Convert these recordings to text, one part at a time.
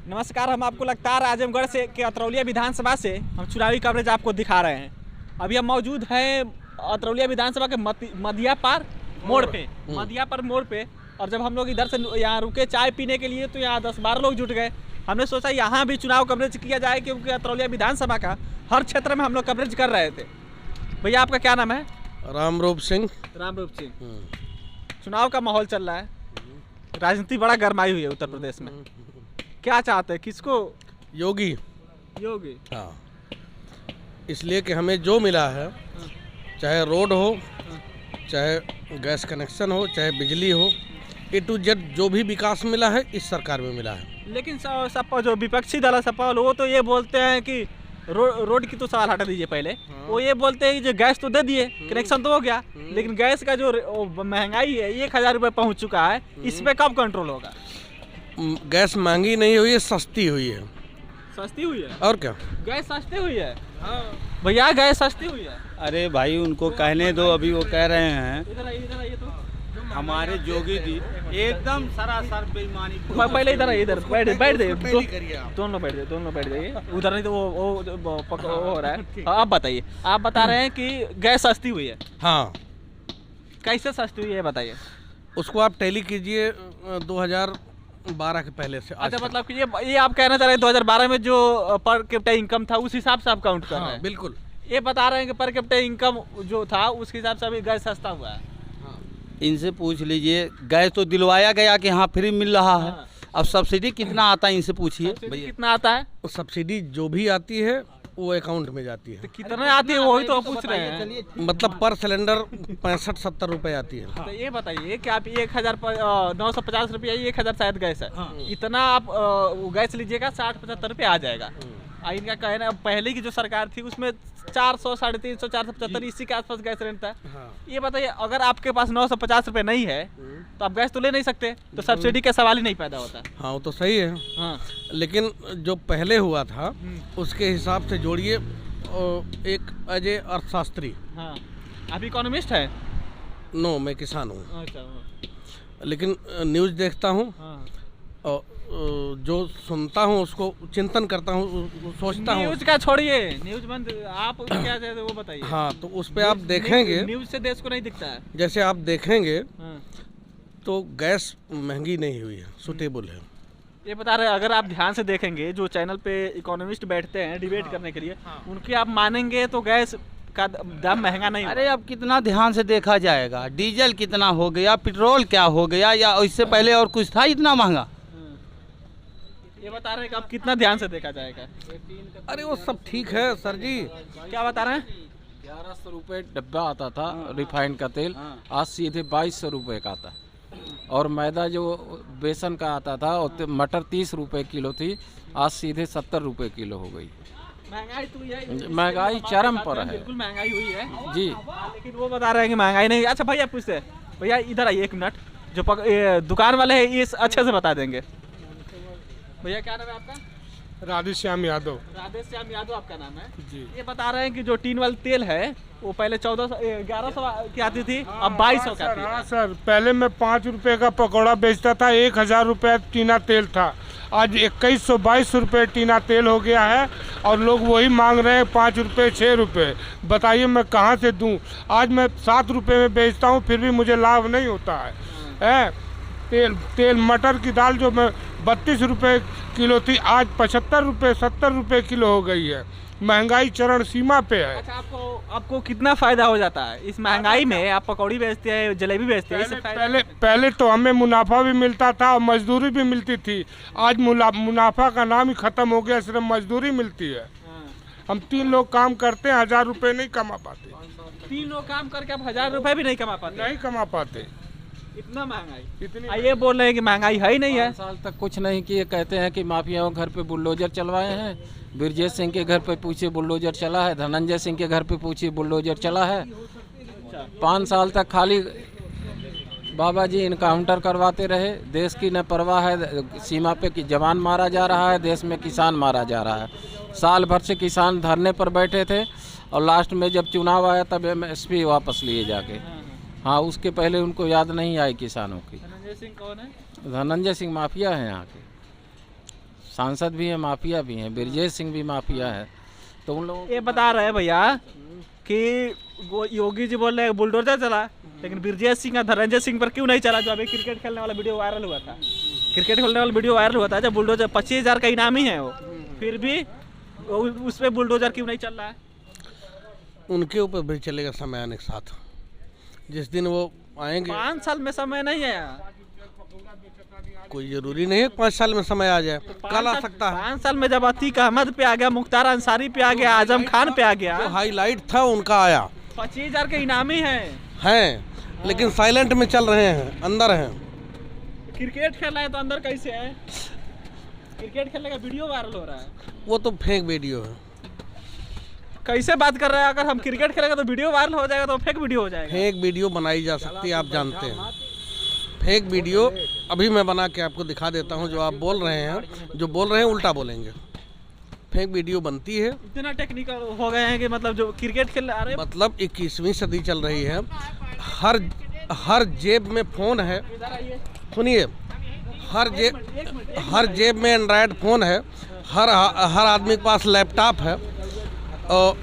नमस्कार, हम आपको लगातार आजमगढ़ से के अतरौलिया विधानसभा से हम चुनावी कवरेज आपको दिखा रहे हैं। अभी हम मौजूद हैं अतरौलिया विधानसभा के मदिया पार मोड़ पे। और जब हम लोग इधर से यहाँ रुके चाय पीने के लिए तो यहाँ 10-12 लोग जुट गए। हमने सोचा यहाँ भी चुनाव कवरेज किया जाए, क्योंकि अतरौलिया विधानसभा का हर क्षेत्र में हम लोग कवरेज कर रहे थे। भैया आपका क्या नाम है? रामरूप सिंह। चुनाव का माहौल चल रहा है, राजनीति बड़ा गरमाई हुई है उत्तर प्रदेश में। क्या चाहते हैं, किसको? योगी। हाँ, इसलिए कि हमें जो मिला है, चाहे रोड हो, चाहे गैस कनेक्शन हो, चाहे बिजली हो, A to Z जो भी विकास मिला है इस सरकार में मिला है। लेकिन सपा जो विपक्षी दल है सपा वो तो ये बोलते हैं कि रोड की तो सवाल हटा दीजिए पहले। वो ये बोलते हैं कि जो गैस तो दे दिए, कनेक्शन तो हो गया, लेकिन गैस का जो महंगाई है 1000 रुपये पहुँच चुका है, इस पर कब कंट्रोल होगा? गैस महंगी नहीं हुई है, सस्ती हुई है। सस्ती हुई है? और क्या, गैस सस्ती हुई है? हाँ भैया, गैस सस्ती हुई है। अरे भाई उनको कहने दो, अभी वो कह रहे हैं इधर आइए तो हमारे जोगी जी एकदम सरासर बेईमानी। पहले इधर आइए, इधर बैठ जाइए, दोनों बैठ जाइए उधर, नहीं तो वो हो रहा है। आप बताइए, आप बता रहे हैं कि गैस सस्ती हुई है। हाँ, कैसे सस्ती हुई है बताइए। उसको आप टैली कीजिए 2012 के पहले से। अच्छा, मतलब कि ये आप कहना चाह रहे हैं 2012 में जो पर कैपिटा इनकम था उस हिसाब से आप काउंट कर रहे हैं? बिल्कुल। ये बता रहे हैं कि पर कैपिटा इनकम जो था उस हिसाब से अभी गैस सस्ता हुआ है। इनसे पूछ लीजिए, गैस तो दिलवाया गया कि हाँ फ्री मिल रहा है। अब सब्सिडी कितना आता है इनसे पूछिए भैया। कितना आता है? सब्सिडी जो भी आती है वो अकाउंट में जाती है। तो कितना आती है वही तो पूछ रहे हैं। मतलब पर सिलेंडर 65-70 रुपए आती है। तो ये बताइए कि आप 1950 रुपया 1000 शायद गैस है। इतना आप गैस लीजिएगा 60-75 रुपये आ जाएगा। इनका कहना पहले की जो सरकार थी उसमें 400, 350, 475 इसी के आसपास गैस रेंट था। ये बताइए, अगर आपके पास 950 रुपये नहीं है तो आप गैस तो ले नहीं सकते, तो सब्सिडी का सवाल ही नहीं पैदा होता। हाँ, वो तो सही है। हाँ। लेकिन जो पहले हुआ था उसके हिसाब से जोड़िए। एक अजय अर्थशास्त्री। हाँ, आप इकोनॉमिस्ट है? नो, मैं किसान हूँ। अच्छा। लेकिन न्यूज़ देखता हूँ और जो सुनता हूँ उसको चिंतन करता हूँ, सोचता हूँ। न्यूज़ का छोड़िए, न्यूज़ बंद, आप क्या चाहते हैं वो बताइए। हाँ, तो उस पे आप देखेंगे, न्यूज़ से देश को नहीं दिखता है। जैसे आप देखेंगे तो गैस महंगी नहीं हुई है, सूटेबल है। ये बता रहे हैं, अगर आप ध्यान से देखेंगे जो चैनल पे इकोनॉमिस्ट बैठते हैं डिबेट करने के लिए, उनकी आप मानेंगे तो गैस का दाम महंगा नहीं। अरे अब कितना ध्यान से देखा जाएगा, डीजल कितना हो गया, पेट्रोल क्या हो गया, या इससे पहले और कुछ था इतना महंगा? ये बता रहे हैं कि अब कितना ध्यान से देखा जाएगा। अरे वो सब ठीक है सर जी। क्या बता रहे हैं? 1100 रुपये डब्बा आता था रिफाइंड का तेल, आज सीधे 2200 रुपये का आता है। और मैदा जो बेसन का आता था और मटर 30 रुपये किलो थी, आज सीधे 70 रुपये किलो हो गई। महंगाई तो है, महंगाई चरम पर है। बिल्कुल महंगाई हुई है जी। लेकिन वो बता रहे हैं कि महंगाई नहीं। अच्छा भैया पूछते हैं, भैया इधर आइए 1 मिनट, जो दुकान वाले हैं ये अच्छे से बता देंगे। भैया क्या नाम है आपका? राधेश्याम यादव। राधेश्याम यादव आपका नाम है जी। ये बता रहे हैं कि जो टीन वाली तेल है वो पहले 1100 की आती थी, अब 2200 की आती है। हाँ सर, पहले मैं 5 रुपए का पकौड़ा बेचता था, 1000 रुपये टीना तेल था। आज 2100-2200 रुपये टीना तेल हो गया है और लोग वही मांग रहे हैं 5 रुपये 6 रुपये। बताइए मैं कहाँ से दूँ? आज मैं 7 रुपये में बेचता हूँ फिर भी मुझे लाभ नहीं होता है। तेल मटर की दाल जो मैं 32 रुपये किलो थी, आज 75 रुपये 70 रुपये किलो हो गई है। महंगाई चरण सीमा पे है। अच्छा, आपको कितना फायदा हो जाता है इस महंगाई में? आप पकौड़ी बेचते हैं, जलेबी बेचते हैं, पहले तो हमें मुनाफा भी मिलता था और मजदूरी भी मिलती थी। आज मुनाफा का नाम ही खत्म हो गया, सिर्फ मजदूरी मिलती है। हम 3 लोग काम करते हैं, 1000 रुपये नहीं कमा पाते। 3 लोग काम करके आप 1000 रुपये भी नहीं कमा पाते? इतना महंगाई। ये बोल रहे हैं कि महंगाई है ही नहीं है। 5 साल तक कुछ नहीं किए, कहते हैं कि माफियाओं घर पे बुलडोजर चलवाए हैं। ब्रजेश सिंह के घर पे पूछिए बुलडोजर चला है, धनंजय सिंह के घर पे पूछिए बुलडोजर चला है। 5 साल तक खाली बाबा जी इनकाउंटर करवाते रहे। देश की न परवाह है, सीमा पे जवान मारा जा रहा है, देश में किसान मारा जा रहा है। साल भर से किसान धरने पर बैठे थे और लास्ट में जब चुनाव आया तब MSP वापस लिए जाके। हाँ, उसके पहले उनको याद नहीं आई किसानों की। धनंजय सिंह कौन है? धनंजय सिंह माफिया है यहाँ के, सांसद भी है, माफिया भी हैं, ब्रजेश सिंह भी माफिया है। तो उन लोगों ये बता रहे हैं भैया कि योगी जी बोल रहे हैं बुलडोजर चला, लेकिन ब्रजेश सिंह और धनंजय सिंह पर क्यों नहीं चला? जो अभी क्रिकेट खेलने वाला वीडियो वायरल हुआ था, क्रिकेट खेलने वाला वीडियो वायरल हुआ था, जब बुलडोजर 25,000 का इनामी है वो, फिर भी उस पर बुलडोजर क्यों नहीं चल रहा है? उनके ऊपर भी चलेगा समय आने के साथ, जिस दिन वो आएंगे। 5 साल में समय नहीं है, कोई जरूरी नहीं है 5 साल में समय आ जाए, कल आ सकता है। 5 साल में जब अतीक अहमद पे आ गया, मुख्तार अंसारी पे आ गया, आजम खान पे आ गया, जो हाईलाइट था उनका आया। 25,000 के इनामी हैं, लेकिन साइलेंट में चल रहे हैं, अंदर हैं। क्रिकेट खेल रहे हैं तो अंदर कैसे है? क्रिकेट खेलने का वीडियो वायरल हो रहा है, वो तो फेक वीडियो है। कैसे बात कर रहे हैं? अगर हम क्रिकेट खेलेंगे तो वीडियो वायरल हो जाएगा, तो फेक वीडियो हो जाएगा। फेक वीडियो बनाई जा सकती है, आप जानते हैं। फेक वीडियो अभी मैं बना के आपको दिखा देता हूँ। जो आप बोल रहे हैं, जो बोल रहे हैं उल्टा बोलेंगे। फेक वीडियो बनती है। इतना टेक्निकल हो गए हैं कि मतलब जो क्रिकेट खेल रहे हैं, मतलब 21वीं सदी चल रही है। हर जेब में फ़ोन है, सुनिए, हर जेब में एंड्रॉयड फ़ोन है, हर आदमी के पास लैपटॉप है, और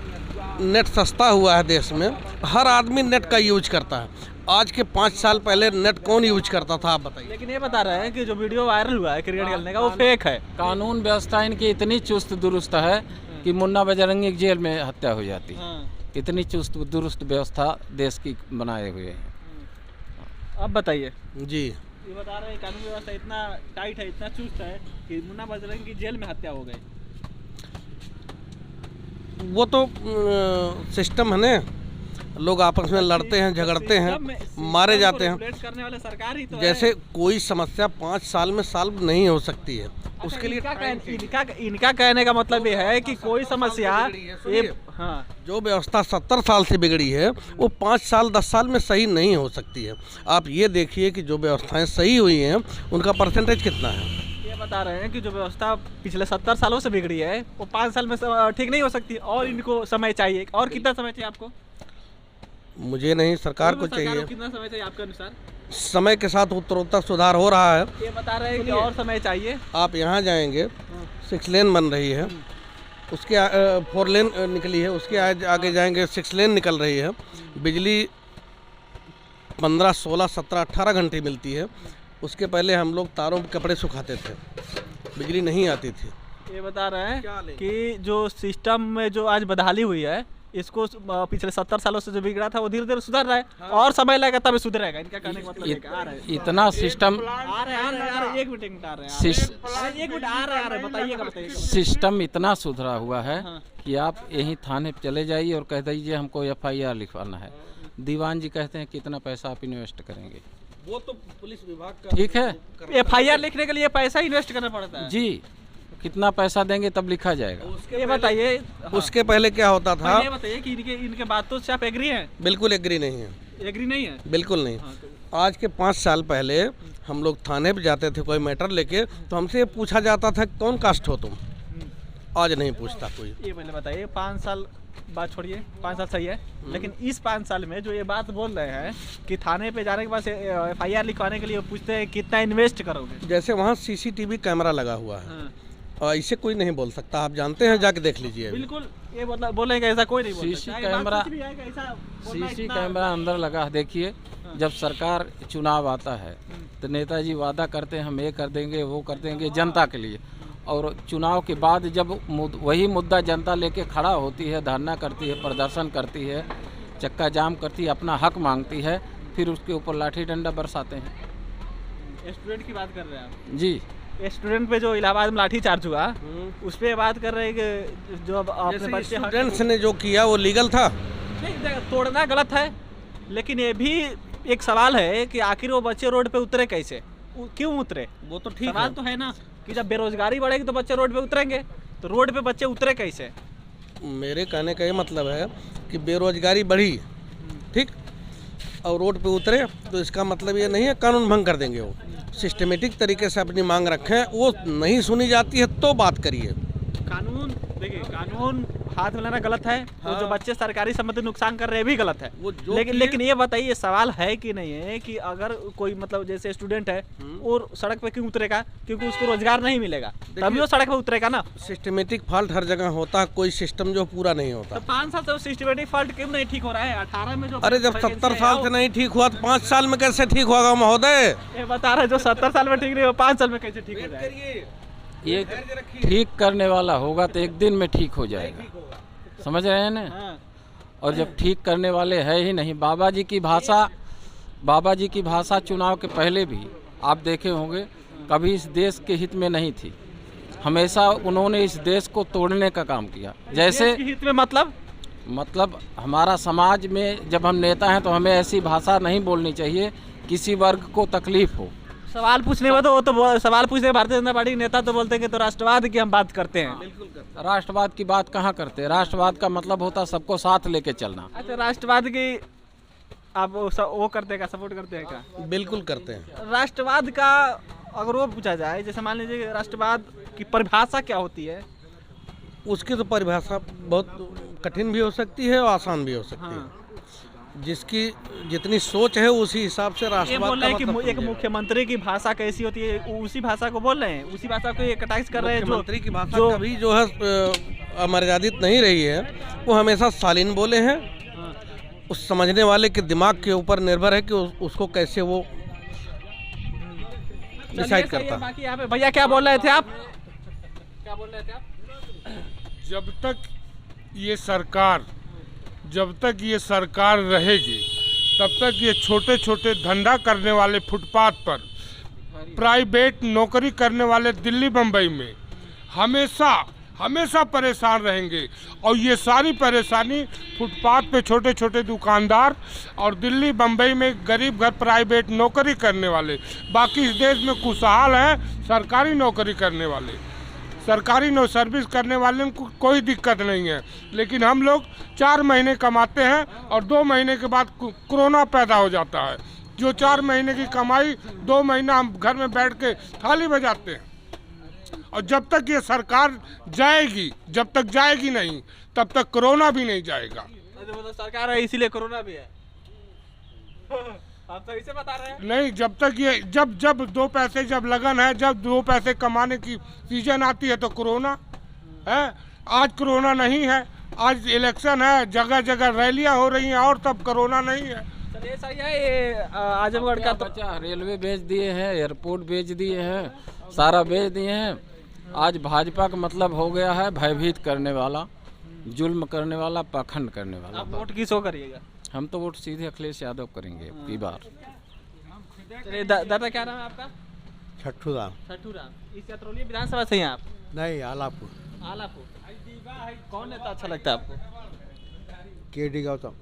नेट सस्ता हुआ है देश में। हर आदमी नेट का यूज करता है। आज के 5 साल पहले नेट कौन यूज करता था, आप बताइए। लेकिन ये बता रहे हैं कि जो वीडियो वायरल हुआ है क्रिकेट खेलने का, वो फेक है। कानून व्यवस्था इनकी इतनी चुस्त दुरुस्त है कि मुन्ना बजरंगी की जेल में हत्या हो जाती है। इतनी चुस्त दुरुस्त व्यवस्था देश की बनाए हुए हैं। अब बताइए जी। ये बता रहे हैं कानून व्यवस्था इतना टाइट है, इतना चुस्त है कि मुन्ना बजरंगी की जेल में हत्या हो गई। वो तो सिस्टम है ना, लोग आपस में लड़ते हैं, झगड़ते हैं, मारे जाते हैं। करने वाले सरकार ही तो जैसे कोई समस्या 5 साल में सॉल्व नहीं हो सकती है, उसके लिए इनका कहने का मतलब ये है कि कोई समस्या जो व्यवस्था 70 साल से बिगड़ी है वो 5 साल 10 साल में सही नहीं हो सकती है। आप ये देखिए कि जो व्यवस्थाएं सही हुई हैं उनका परसेंटेज कितना है। ये बता रहे हैं कि जो व्यवस्था पिछले 70 सालों से बिगड़ी है वो 5 साल में ठीक नहीं हो सकती, और इनको समय चाहिए। और कितना समय चाहिए आपको? मुझे नहीं, सरकार को चाहिए। कितना समय चाहिए आपके अनुसार? समय के साथ उत्तरोत्तर सुधार हो रहा है। ये बता रहे हैं कि और समय चाहिए। आप यहाँ जाएंगे, 6 लेन बन रही है, उसके 4 लेन निकली है, उसके आगे जाएंगे 6 लेन निकल रही है। बिजली 15, 16, 17, 18 घंटे मिलती है। उसके पहले हम लोग तारों में कपड़े सुखाते थे, बिजली नहीं आती थी। ये बता रहे हैं कि जो सिस्टम में जो आज बदहाली हुई है, इसको पिछले 70 सालों से जो बिगड़ा था वो धीरे धीरे सुधर रहा है। और समय लगेगा तब सुधरेगा। इनका कहने का मतलब इतना सिस्टम बताइए। सिस्टम इतना सुधरा हुआ है कि आप यहीं थाने पे चले जाइए और कह दीजिए हमको FIR लिखवाना है। दीवान जी कहते हैं कितना पैसा आप इन्वेस्ट करेंगे, वो तो पुलिस विभाग का ठीक है। FIR लिखने के लिए पैसा इन्वेस्ट करना पड़ता है जी, कितना पैसा देंगे तब लिखा जाएगा। ये बताइए, उसके पहले क्या होता था? ये बताइए कि इनके बातों से आप एग्री हैं? बिल्कुल एग्री नहीं है। एग्री नहीं है? बिल्कुल नहीं। आज के 5 साल पहले हम लोग थाने पे जाते थे कोई मैटर लेके, तो हमसे ये पूछा जाता था कौन कास्ट हो तुम। आज नहीं पूछता कोई। ये पहले बताइए, 5 साल बात छोड़िए, 5 साल सही है, लेकिन इस 5 साल में जो ये बात बोल रहे हैं कि थाने पे जाने के बाद FIR लिखवाने के लिए पूछते हैं कितना इन्वेस्ट करोगे। जैसे वहाँ CCTV कैमरा लगा हुआ है, और इसे कोई नहीं बोल सकता, आप जानते हैं, जाके देख लीजिए। बिल्कुल, ये बोलेंगे ऐसा कोई नहीं बोलता। CC कैमरा अंदर लगा है। देखिए, जब सरकार चुनाव आता है तो नेताजी वादा करते हैं हम ये कर देंगे, वो कर देंगे जनता के लिए, और चुनाव के बाद जब वही मुद्दा जनता लेके खड़ा होती है, धरना करती है, प्रदर्शन करती है, चक्का जाम करती है, अपना हक मांगती है, फिर उसके ऊपर लाठी डंडा बरसाते हैं। स्टूडेंट की बात कर रहे हैं आप? जी, स्टूडेंट पे जो इलाहाबाद में लाठी चार्ज हुआ, उस पर बात कर रहे हैं कि जो अब अपने बच्चे स्टूडेंट्स ने जो किया वो लीगल था। नहीं, तोड़ना गलत है, लेकिन ये भी एक सवाल है कि आखिर वो बच्चे रोड पे उतरे कैसे, क्यों उतरे? वो तो ठीक सवाल तो है ना कि जब बेरोजगारी बढ़ेगी तो बच्चे रोड पे उतरेंगे, तो रोड पे बच्चे उतरे कैसे? मेरे कहने का ये मतलब है कि बेरोजगारी बढ़ी, ठीक, और रोड पे उतरे, तो इसका मतलब ये नहीं है कानून भंग कर देंगे। वो सिस्टमेटिक तरीके से अपनी मांग रखें, वो नहीं सुनी जाती है तो बात करिए। कानून देखिए, कानून हाथ मिलाना गलत है, वो जो बच्चे सरकारी संपत्ति नुकसान कर रहे हैं भी गलत है। वो जो लेकिन ये बताइए, सवाल है कि नहीं है कि अगर कोई मतलब जैसे स्टूडेंट है और सड़क पे क्यों उतरेगा? क्योंकि उसको रोजगार नहीं मिलेगा, तभी वो सड़क पे उतरेगा ना। सिस्टमेटिक फॉल्ट हर जगह होता है, कोई सिस्टम जो पूरा नहीं होता। तो 5 साल से सिस्टमेटिक फॉल्ट क्यों नहीं ठीक हो रहा है? 18 में जो अरे जब 70 साल से नहीं ठीक हुआ तो 5 साल में कैसे ठीक होगा महोदय? ये बता रहे जो 70 साल में ठीक नहीं हो 5 साल में कैसे ठीक हो जाएगा? ये ठीक करने वाला होगा तो एक दिन में ठीक हो जाएगा, समझ रहे हैं ना। हाँ। और जब ठीक करने वाले है ही नहीं, बाबा जी की भाषा चुनाव के पहले भी आप देखे होंगे कभी इस देश के हित में नहीं थी, हमेशा उन्होंने इस देश को तोड़ने का काम किया। जैसे देश के हित में मतलब हमारा समाज में जब हम नेता हैं तो हमें ऐसी भाषा नहीं बोलनी चाहिए किसी वर्ग को तकलीफ हो। सवाल पूछने में तो सवाल पूछने भारतीय जनता पार्टी के नेता तो बोलते हैं कि तो राष्ट्रवाद की हम बात करते हैं। राष्ट्रवाद की बात कहाँ करते हैं? राष्ट्रवाद का मतलब होता है सबको साथ लेके चलना। अच्छा, राष्ट्रवाद की आप वो करते हैं क्या, सपोर्ट करते हैं क्या? बिल्कुल करते हैं। राष्ट्रवाद का अगर वो पूछा जाए, जैसे मान लीजिए राष्ट्रवाद की परिभाषा क्या होती है? उसकी तो परिभाषा बहुत कठिन भी हो सकती है और आसान भी हो सकती है। जिसकी जितनी सोच है उसी हिसाब से ये राष्ट्रवाद बोल रहे हैं कि मतलब एक मुख्यमंत्री की भाषा कैसी होती है, उसी भाषा को बोल रहे हैं, उसी भाषा को ये कटाक्ष कर रहे हैं। मुख्यमंत्री की भाषा कभी जो है अमर्यादित नहीं रही है, वो हमेशा शालीन बोले हैं। उस समझने वाले के दिमाग के ऊपर निर्भर है कि उसको कैसे वो डिसाइड करता है। बाकी यहाँ पे भैया क्या बोल रहे थे आप? क्या बोल रहे थे आप? जब तक ये सरकार रहेगी तब तक ये छोटे छोटे धंधा करने वाले फुटपाथ पर, प्राइवेट नौकरी करने वाले दिल्ली बम्बई में हमेशा परेशान रहेंगे। और ये सारी परेशानी फुटपाथ पे छोटे छोटे दुकानदार और दिल्ली बम्बई में गरीब घर प्राइवेट नौकरी करने वाले। बाकी इस देश में खुशहाल हैं सरकारी नौकरी करने वाले, सरकारी सर्विस करने वाले को कोई दिक्कत नहीं है। लेकिन हम लोग 4 महीने कमाते हैं और 2 महीने के बाद कोरोना पैदा हो जाता है। जो 4 महीने की कमाई 2 महीना हम घर में बैठ के थाली बजाते हैं। और जब तक ये सरकार जब तक जाएगी नहीं तब तक कोरोना भी नहीं जाएगा। मतलब सरकार है इसीलिए कोरोना भी है। आप तो इसे बता रहे हैं। नहीं, जब तक ये जब 2 पैसे जब लगन है, जब 2 पैसे कमाने की सीजन आती है तो कोरोना है। आज कोरोना नहीं है, आज इलेक्शन है, जगह जगह रैलियां हो रही हैं और तब कोरोना नहीं है। चलिए सही है। ये आजमगढ़ का तो बच्चा रेलवे बेच दिए हैं, एयरपोर्ट बेच दिए हैं, सारा बेच दिए हैं। आज भाजपा का मतलब हो गया है भयभीत करने वाला, जुल्म करने वाला, पाखंड करने वाला। आप वोट किसको करिएगा? हम तो वोट सीधे अखिलेश यादव करेंगे की बार। चलिए दादा क्या नाम है आपका? छठू राम। छठू राम। इस अतरौली विधानसभा से हैं आप? नहीं, आलापुर। आलापुर। कौन नेता अच्छा लगता है आपको? केडी गौतम।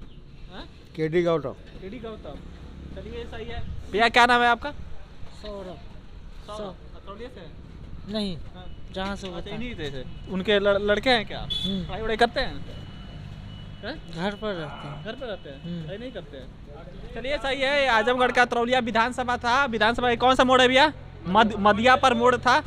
हाँ? केडी गौतम। केडी गौतम। चलिए सही है। भैया क्या नाम है आपका? सौरभ। अतरौली से? नहीं, जहाँ से अच्छा, इन्हीं से से। उनके लड़के हैं क्या? पढ़ाई वढ़ाई करते हैं? घर पर रहते हैं। घर पर रहते हैं? पढ़ाई नहीं करते हैं? चलिए सही है। आजमगढ़ का अतरौलिया विधानसभा था। विधानसभा का कौन सा मोड़ है भैया? मदिया पर मोड़ था।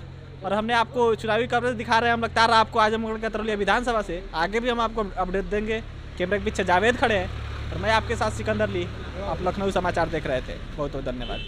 और हमने आपको चुनावी कवरेज दिखा रहे हैं, हम लगता रहा आपको आजमगढ़ का अतरौलिया विधानसभा से। आगे भी हम आपको अपडेट देंगे। कैमरे के पीछे जावेद खड़े हैं और मैं आपके साथ सिकंदर ली। आप लखनऊ समाचार देख रहे थे। बहुत बहुत धन्यवाद।